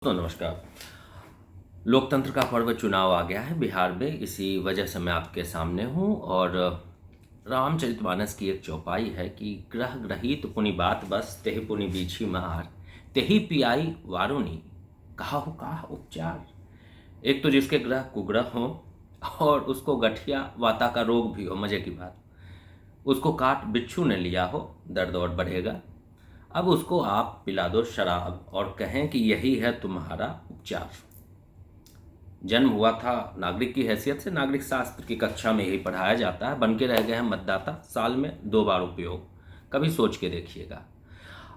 तो नमस्कार। लोकतंत्र का पर्व चुनाव आ गया है बिहार में, इसी वजह से मैं आपके सामने हूँ। और रामचरितमानस की एक चौपाई है कि ग्रह ग्रहित पुनि बात बस तेहि पुनि बीछी मार तेहि पियाई वारुणी कहाहु का उपचार। एक तो जिसके ग्रह कुग्रह हो और उसको गठिया वाता का रोग भी हो, मजे की बात, उसको काट बिच्छू ने लिया हो, दर्द और बढ़ेगा। अब उसको आप पिला दो शराब और कहें कि यही है तुम्हारा उपचार। जन्म हुआ था नागरिक की हैसियत से, नागरिक शास्त्र की कक्षा में यही पढ़ाया जाता है। बन के रह गए हैं मतदाता, साल में 2 बार उपयोग, कभी सोच के देखिएगा।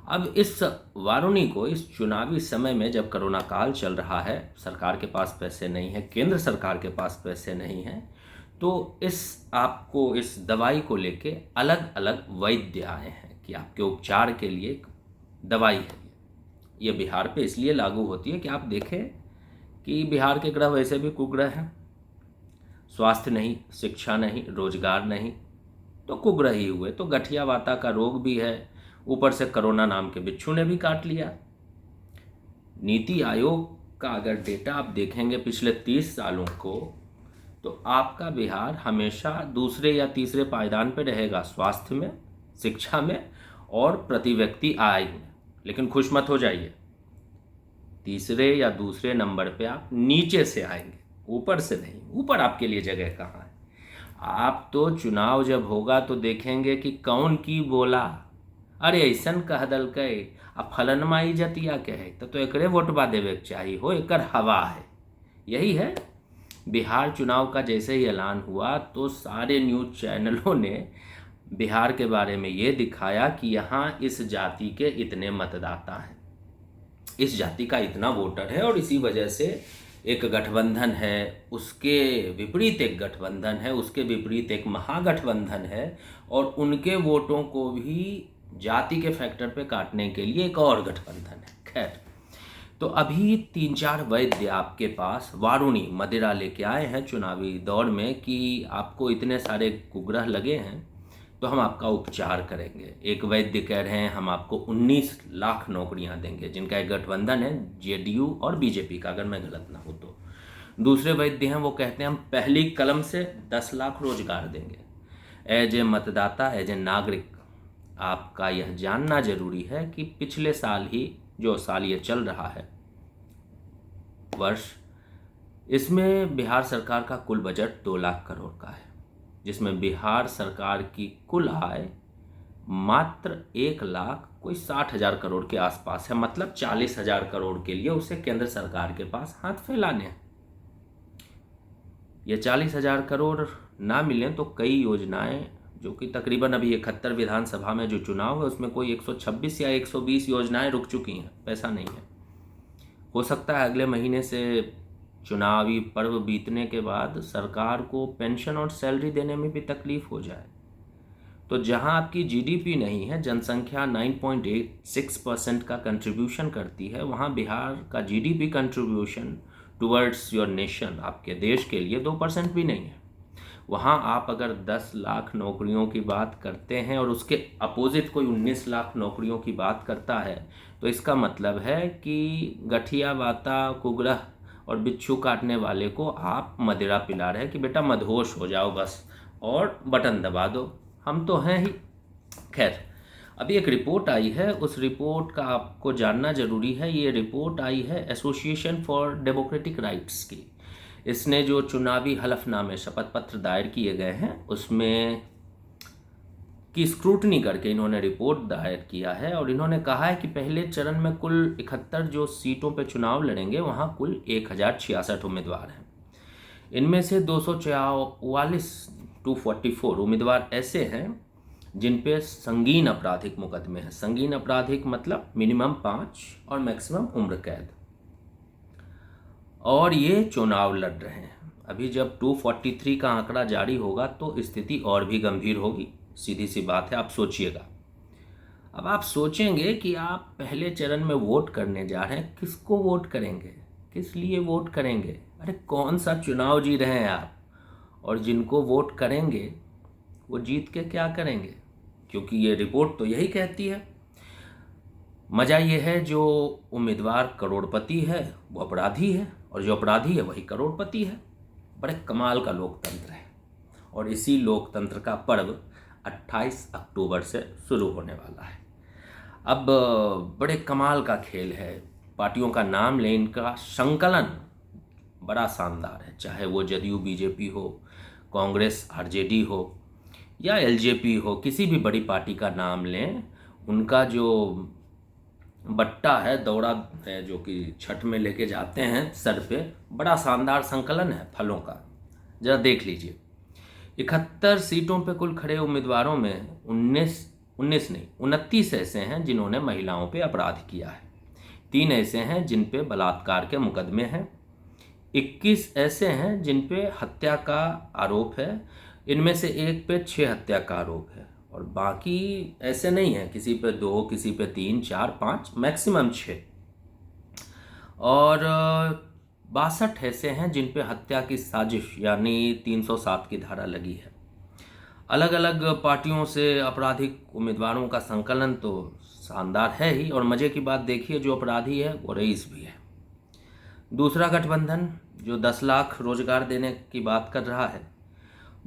अब इस वारुणी को इस चुनावी समय में, जब कोरोना काल चल रहा है, सरकार के पास पैसे नहीं है, केंद्र सरकार के पास पैसे नहीं है, तो आपको इस दवाई को लेके अलग अलग वैद्य आए हैं कि आपके उपचार के लिए एक दवाई है। ये बिहार पे इसलिए लागू होती है कि आप देखें कि बिहार के ग्रह वैसे भी कुग्रह हैं। स्वास्थ्य नहीं, शिक्षा नहीं, रोजगार नहीं, तो कुग्रह ही हुए। तो गठिया वाता का रोग भी है, ऊपर से कोरोना नाम के बिच्छू ने भी काट लिया। नीति आयोग का अगर डेटा आप देखेंगे पिछले 30 सालों को, तो आपका बिहार हमेशा दूसरे या तीसरे पायदान पे रहेगा, स्वास्थ्य में, शिक्षा में और प्रति व्यक्ति आय में। लेकिन खुश मत हो जाइए, तीसरे या दूसरे नंबर पे आप नीचे से आएंगे, ऊपर से नहीं। ऊपर आपके लिए जगह कहाँ है? आप तो चुनाव जब होगा तो देखेंगे कि कौन की बोला, अरे ऐसन कह दल के अब फलन माई जतिया कहे तो एकरे वोटबा देवे के चाहिए हो, एकर हवा है। यही है। बिहार चुनाव का जैसे ही ऐलान हुआ तो सारे न्यूज़ चैनलों ने बिहार के बारे में ये दिखाया कि यहाँ इस जाति के इतने मतदाता हैं, इस जाति का इतना वोटर है, और इसी वजह से एक गठबंधन है, उसके विपरीत एक गठबंधन है, उसके विपरीत एक महागठबंधन है, और उनके वोटों को भी जाति के फैक्टर पे काटने के लिए एक और गठबंधन है। खैर, तो अभी 3-4 वैद्य आपके पास वारुणी मदिरा लेके आए हैं चुनावी दौर में कि आपको इतने सारे कुग्रह लगे हैं तो हम आपका उपचार करेंगे। एक वैद्य कह रहे हैं हम आपको 19 लाख नौकरियां देंगे, जिनका एक गठबंधन है जेडीयू और बीजेपी का, अगर मैं गलत ना हो तो। दूसरे वैद्य हैं, वो कहते हैं हम पहली कलम से 10 लाख रोजगार देंगे। एज ए मतदाता, एज ए नागरिक, आपका यह जानना जरूरी है कि पिछले साल ही, जो साल ये चल रहा है वर्ष, इसमें बिहार सरकार का कुल बजट 2 लाख करोड़ का है, जिसमें बिहार सरकार की कुल आय मात्र 1,60,000 करोड़ के आसपास है। मतलब 40,000 करोड़ के लिए उसे केंद्र सरकार के पास हाथ फैलाने हैं। ये 40,000 करोड़ ना मिले तो कई योजनाएं, जो कि तकरीबन अभी 71 विधानसभा में जो चुनाव है उसमें कोई 126 या 120 योजनाएं रुक चुकी हैं, पैसा नहीं है। हो सकता है अगले महीने से चुनावी पर्व बीतने के बाद सरकार को पेंशन और सैलरी देने में भी तकलीफ हो जाए। तो जहां आपकी जीडीपी नहीं है, जनसंख्या 9.86% का कंट्रीब्यूशन करती है, वहां बिहार का GDP contribution towards your nation, आपके देश के लिए 2% भी नहीं है। वहाँ आप अगर 10 लाख नौकरियों की बात करते हैं और उसके अपोजिट कोई 19 लाख नौकरियों की बात करता है, तो इसका मतलब है कि गठिया वाता कुग्रह और बिच्छू काटने वाले को आप मदिरा पिला रहे हैं कि बेटा मदहोश हो जाओ बस और बटन दबा दो, हम तो हैं ही। खैर, अभी एक रिपोर्ट आई है, उस रिपोर्ट का आपको जानना जरूरी है। ये रिपोर्ट आई है एसोसिएशन फॉर डेमोक्रेटिक राइट्स की। इसने जो चुनावी हलफनामे, शपथ पत्र दायर किए गए हैं, उसमें की स्क्रूटनी करके इन्होंने रिपोर्ट दायर किया है, और इन्होंने कहा है कि पहले चरण में कुल 71 जो सीटों पे चुनाव लड़ेंगे, वहाँ कुल 1066 उम्मीदवार हैं। इनमें से 244 उम्मीदवार ऐसे हैं जिन पे संगीन आपराधिक मुकदमे हैं। संगीन आपराधिक मतलब मिनिमम 5 और मैक्सिमम उम्र कैद, और ये चुनाव लड़ रहे हैं। अभी जब 243 का आंकड़ा जारी होगा तो स्थिति और भी गंभीर होगी। सीधी सी बात है, आप सोचिएगा। अब आप सोचेंगे कि आप पहले चरण में वोट करने जा रहे हैं, किसको वोट करेंगे, किस लिए वोट करेंगे? अरे कौन सा चुनाव जी रहे हैं आप? और जिनको वोट करेंगे वो जीत के क्या करेंगे? क्योंकि ये रिपोर्ट तो यही कहती है। मज़ा ये है जो उम्मीदवार करोड़पति है वो अपराधी है, और जो अपराधी है वही करोड़पति है। बड़े कमाल का लोकतंत्र है, और इसी लोकतंत्र का पर्व 28 अक्टूबर से शुरू होने वाला है। अब बड़े कमाल का खेल है, पार्टियों का नाम लें, इनका संकलन बड़ा शानदार है, चाहे वो जदयू बीजेपी हो, कांग्रेस आरजेडी हो या एलजेपी हो, किसी भी बड़ी पार्टी का नाम लें, उनका जो बट्टा है, दौड़ा है, जो कि छठ में लेके जाते हैं सर पे, बड़ा शानदार संकलन है फलों का। जरा देख लीजिए, 71 सीटों पे कुल खड़े उम्मीदवारों में 29 ऐसे हैं जिन्होंने महिलाओं पे अपराध किया है, 3 ऐसे हैं जिन पे बलात्कार के मुकदमे हैं, 21 ऐसे हैं जिन पे हत्या का आरोप है, इनमें से एक पे 6 हत्या का आरोप है, और बाकी ऐसे नहीं है, किसी पे 2, किसी पे 3, 4, 5, मैक्सिमम 6। और 62 ऐसे हैं जिन पे हत्या की साजिश यानी 307 की धारा लगी है। अलग अलग पार्टियों से आपराधिक उम्मीदवारों का संकलन तो शानदार है ही, और मज़े की बात देखिए, जो अपराधी है वो रईस भी है। दूसरा गठबंधन जो 10 लाख रोजगार देने की बात कर रहा है,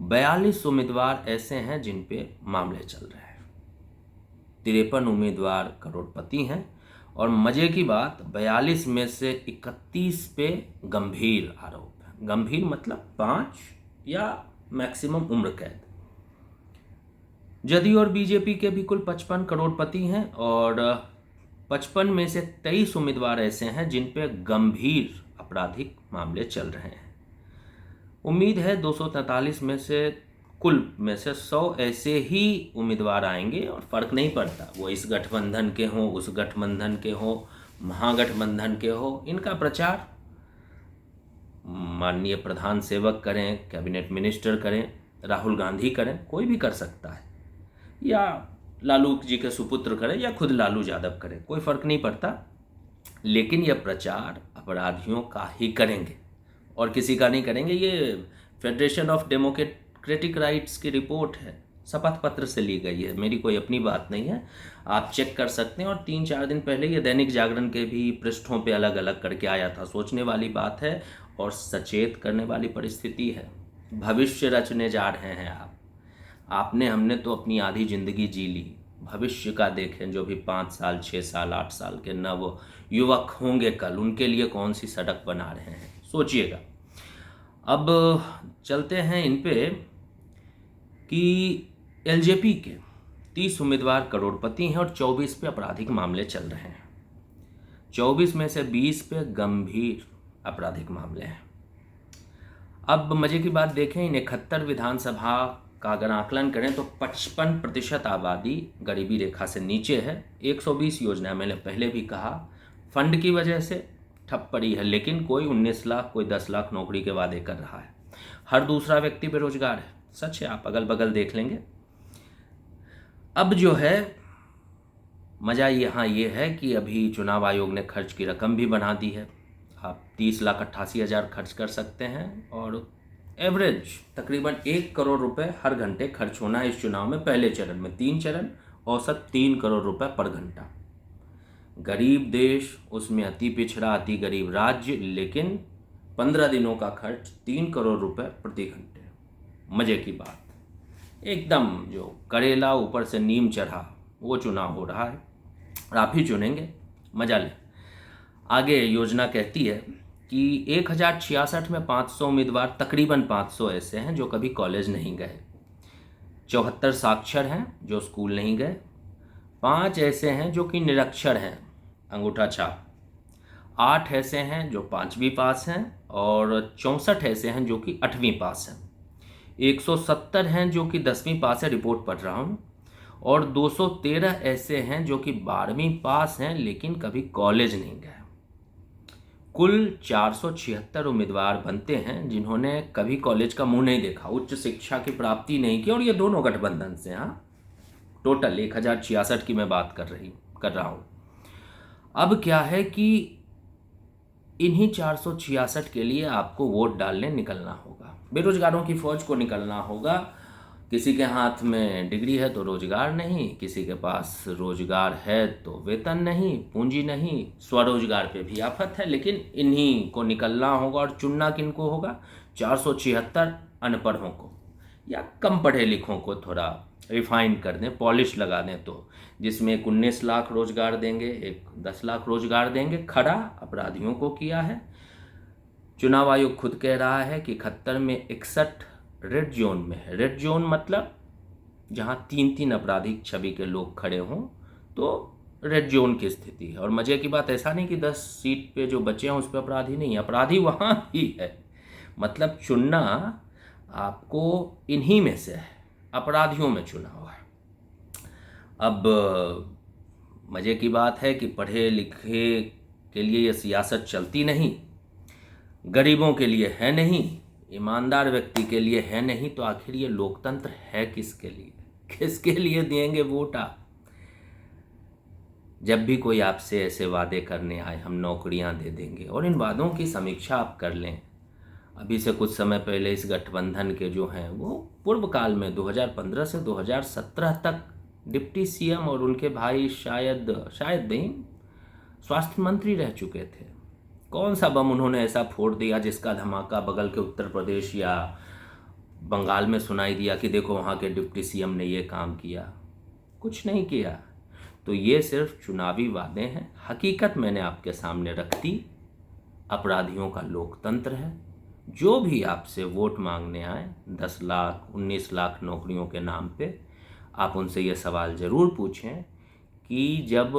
42 उम्मीदवार ऐसे हैं जिन पे मामले चल रहे हैं, 53 उम्मीदवार करोड़पति हैं, और मज़े की बात 42 में से 31 पे गंभीर आरोप है। गंभीर मतलब 5 या मैक्सिमम उम्र कैद। जदयू और बीजेपी के भी कुल 55 करोड़पति हैं, और 55 में से 23 उम्मीदवार ऐसे हैं जिन पे गंभीर आपराधिक मामले चल रहे हैं। उम्मीद है 243 में से कुल में से 100 ऐसे ही उम्मीदवार आएंगे, और फर्क नहीं पड़ता वो इस गठबंधन के हों, उस गठबंधन के हों, महागठबंधन के हो। इनका प्रचार माननीय प्रधान सेवक करें, कैबिनेट मिनिस्टर करें, राहुल गांधी करें, कोई भी कर सकता है, या लालू जी के सुपुत्र करें, या खुद लालू यादव करें, कोई फर्क नहीं पड़ता। लेकिन यह प्रचार अपराधियों का ही करेंगे और किसी का नहीं करेंगे। ये फेडरेशन ऑफ डेमोक्रेटिक राइट्स की रिपोर्ट है, शपथ पत्र से ली गई है, मेरी कोई अपनी बात नहीं है, आप चेक कर सकते हैं। और 3-4 दिन पहले ये दैनिक जागरण के भी पृष्ठों पे अलग अलग करके आया था। सोचने वाली बात है और सचेत करने वाली परिस्थिति है। भविष्य रचने जा रहे हैं आपने, हमने तो अपनी आधी जिंदगी जी ली, भविष्य का देखें। जो भी 5 साल, 6 साल, 8 साल के नव युवक होंगे कल, उनके लिए कौन सी सड़क बना रहे हैं, सोचिएगा। अब चलते हैं इन पे कि एलजेपी के 30 उम्मीदवार करोड़पति हैं और 24 पे आपराधिक मामले चल रहे हैं। 24 में से 20 पे गंभीर आपराधिक मामले हैं। अब मजे की बात देखें, इन 71 विधानसभा का अगर आकलन करें तो 55% आबादी गरीबी रेखा से नीचे है। 120 योजना मैंने पहले भी कहा फंड की वजह से ठप पड़ी है, लेकिन कोई 19 लाख, कोई 10 लाख नौकरी के वादे कर रहा है। हर दूसरा व्यक्ति बेरोजगार है, सच है, आप अगल बगल देख लेंगे। अब जो है मज़ा यहाँ ये है कि अभी चुनाव आयोग ने खर्च की रकम भी बढ़ा दी है। आप 30,88,000 खर्च कर सकते हैं, और एवरेज तकरीबन 1 करोड़ रुपए हर घंटे खर्च होना है इस चुनाव में। पहले चरण में 3 चरण, औसत 3 करोड़ रुपए पर घंटा। गरीब देश, उसमें अति पिछड़ा, अति गरीब राज्य, लेकिन 15 दिनों का खर्च 3 करोड़ रुपए प्रति घंटे। मज़े की बात, एकदम जो करेला ऊपर से नीम चढ़ा वो चुनाव हो रहा है, और आप ही चुनेंगे, मजा लें। आगे योजना कहती है कि 1066 में 500 उम्मीदवार, तकरीबन 500 ऐसे हैं जो कभी कॉलेज नहीं गए, 74 साक्षर हैं जो स्कूल नहीं गए, 5 ऐसे हैं जो कि निरक्षर हैं, अंगूठा छाप, 8 ऐसे हैं जो 5वीं पास हैं, और 64 ऐसे हैं जो कि 8वीं पास हैं, 170 हैं जो कि 10वीं पास है, रिपोर्ट पढ़ रहा हूँ, और 213 ऐसे हैं जो कि 12वीं पास हैं लेकिन कभी कॉलेज नहीं गए। कुल 476 उम्मीदवार बनते हैं जिन्होंने कभी कॉलेज का मुंह नहीं देखा, उच्च शिक्षा की प्राप्ति नहीं की, और ये दोनों गठबंधन से। हाँ, टोटल 1066 की मैं बात कर रहा हूँ। अब क्या है कि इन्हीं 466 के लिए आपको वोट डालने निकलना होगा, बेरोजगारों की फौज को निकलना होगा। किसी के हाथ में डिग्री है तो रोजगार नहीं, किसी के पास रोजगार है तो वेतन नहीं, पूंजी नहीं, स्वरोजगार पे भी आफत है। लेकिन इन्हीं को निकलना होगा और चुनना किन को होगा? 476 अनपढ़ों को या कम पढ़े लिखों को थोड़ा रिफाइन कर दें, पॉलिश लगा दें, तो जिसमें एक 19 लाख रोजगार देंगे, एक 10 लाख रोजगार देंगे। खड़ा अपराधियों को किया है। चुनाव आयोग खुद कह रहा है कि 71 में 61 रेड जोन में है। रेड जोन मतलब जहां 3-3 आपराधिक छवि के लोग खड़े हों तो रेड जोन की स्थिति है। और मजे की बात ऐसा नहीं कि 10 सीट पे जो बचे हैं उस पर अपराधी नहीं है, अपराधी वहां ही है। मतलब चुनना आपको इन्हीं में से है, अपराधियों में चुना हुआ है। अब मजे की बात है कि पढ़े लिखे के लिए ये सियासत चलती नहीं, गरीबों के लिए है नहीं, ईमानदार व्यक्ति के लिए है नहीं, तो आखिर ये लोकतंत्र है किसके लिए? किसके लिए देंगे वोट आप? जब भी कोई आपसे ऐसे वादे करने आए, हम नौकरियां दे देंगे, और इन वादों की समीक्षा आप कर लें। अभी से कुछ समय पहले इस गठबंधन के जो हैं वो पूर्व काल में 2015 से 2017 तक डिप्टी सीएम और उनके भाई शायद नहीं, स्वास्थ्य मंत्री रह चुके थे। कौन सा बम उन्होंने ऐसा फोड़ दिया जिसका धमाका बगल के उत्तर प्रदेश या बंगाल में सुनाई दिया कि देखो वहाँ के डिप्टी सीएम ने ये काम किया? कुछ नहीं किया। तो ये सिर्फ चुनावी वादे हैं। हकीकत मैंने आपके सामने रख दी। अपराधियों का लोकतंत्र है। जो भी आपसे वोट मांगने आए 10 लाख 19 लाख नौकरियों के नाम पे, आप उनसे ये सवाल ज़रूर पूछें कि जब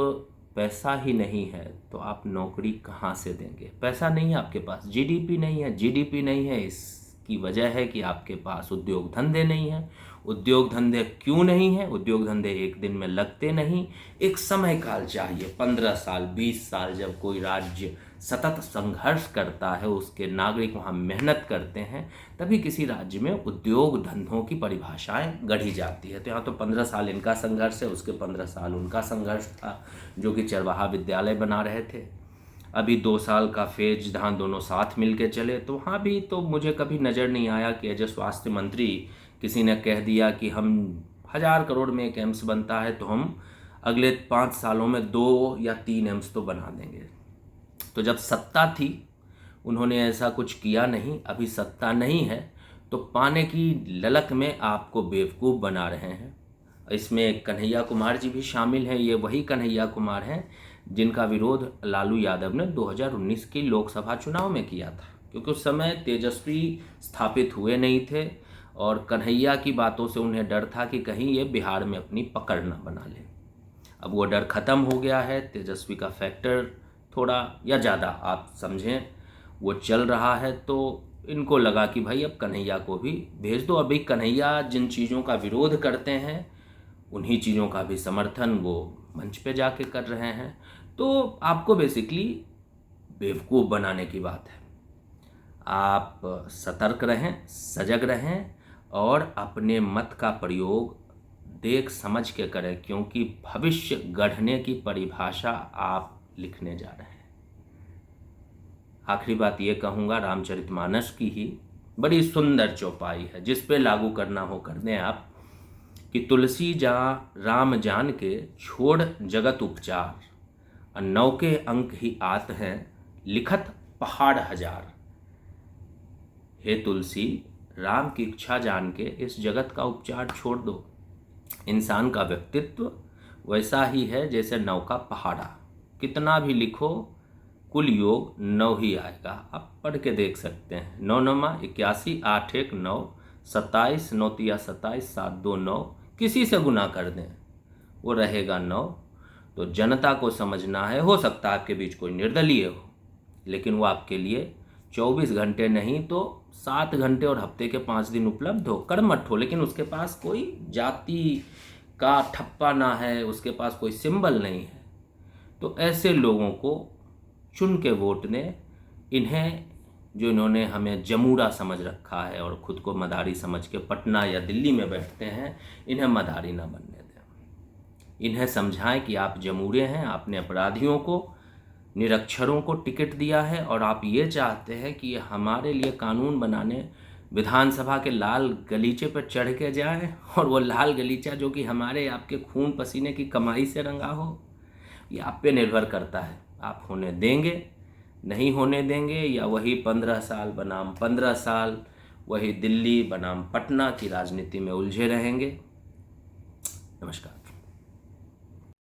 पैसा ही नहीं है तो आप नौकरी कहाँ से देंगे? पैसा नहीं है आपके पास, जीडीपी नहीं है। जीडीपी नहीं है इसकी वजह है कि आपके पास उद्योग धंधे नहीं हैं। उद्योग धंधे क्यों नहीं है? उद्योग धंधे एक दिन में लगते नहीं, एक समय काल चाहिए, 15 साल 20 साल। जब कोई राज्य सतत संघर्ष करता है, उसके नागरिक वहाँ मेहनत करते हैं, तभी किसी राज्य में उद्योग धंधों की परिभाषाएं गढ़ी जाती है। तो यहाँ तो 15 साल इनका संघर्ष है, उसके 15 साल उनका संघर्ष था, जो कि चरवाहा विद्यालय बना रहे थे। अभी 2 साल का फेज जहाँ दोनों साथ मिल के चले, तो वहाँ भी तो मुझे कभी नज़र नहीं आया कि एज ए स्वास्थ्य मंत्री किसी ने कह दिया कि हम 1000 करोड़ में एक एम्स बनता है तो हम अगले 5 सालों में 2 या 3 एम्स तो बना देंगे। तो जब सत्ता थी उन्होंने ऐसा कुछ किया नहीं। अभी सत्ता नहीं है तो पाने की ललक में आपको बेवकूफ़ बना रहे हैं। इसमें कन्हैया कुमार जी भी शामिल हैं। ये वही कन्हैया कुमार हैं जिनका विरोध लालू यादव ने 2019 की लोकसभा चुनाव में किया था, क्योंकि उस समय तेजस्वी स्थापित हुए नहीं थे और कन्हैया की बातों से उन्हें डर था कि कहीं ये बिहार में अपनी पकड़ ना बना ले। अब वो डर ख़त्म हो गया है। तेजस्वी का फैक्टर थोड़ा या ज़्यादा आप समझें वो चल रहा है, तो इनको लगा कि भाई अब कन्हैया को भी भेज दो। अभी कन्हैया जिन चीज़ों का विरोध करते हैं उन्हीं चीज़ों का भी समर्थन वो मंच पे जाके कर रहे हैं। तो आपको बेसिकली बेवकूफ़ बनाने की बात है। आप सतर्क रहें, सजग रहें और अपने मत का प्रयोग देख समझ के करें, क्योंकि भविष्य गढ़ने की परिभाषा आप लिखने जा रहे हैं। आखिरी बात ये कहूँगा, रामचरितमानस की ही बड़ी सुंदर चौपाई है, जिस पे लागू करना हो कर दें आप, कि तुलसी जा राम जान के छोड़ जगत उपचार, 9 के अंक ही आत हैं लिखत पहाड़ हजार। हे तुलसी, राम की इच्छा जान के इस जगत का उपचार छोड़ दो। इंसान का व्यक्तित्व वैसा ही है जैसे 9 का पहाड़ा, कितना भी लिखो कुल योग 9 ही आएगा। आप पढ़ के देख सकते हैं। 9 9 81, 8 1 9, 27 9 3 27, 7 2 9, किसी से गुना कर दें वो रहेगा 9। तो जनता को समझना है। हो सकता है आपके बीच कोई निर्दलीय हो, लेकिन वो आपके लिए 24 घंटे नहीं तो 7 घंटे और हफ्ते के 5 दिन उपलब्ध हो, कर्मठ हो, लेकिन उसके पास कोई जाति का ठप्पा ना है, उसके पास कोई सिंबल नहीं है। तो ऐसे लोगों को चुन के वोट दें। इन्हें जो इन्होंने हमें जमूरा समझ रखा है और ख़ुद को मदारी समझ के पटना या दिल्ली में बैठते हैं, इन्हें मदारी ना बनने दें। इन्हें समझाएं कि आप जमूरे हैं, आपने अपराधियों को, निरक्षरों को टिकट दिया है और आप ये चाहते हैं कि हमारे लिए कानून बनाने विधानसभा के लाल गलीचे पर चढ़ के जाएं और वो लाल गलीचा जो कि हमारे आपके खून पसीने की कमाई से रंगा हो, ये आप पे निर्भर करता है। आप होने देंगे, नहीं होने देंगे, या वही 15 साल बनाम 15 साल, वही दिल्ली बनाम पटना की राजनीति में उलझे रहेंगे। नमस्कार।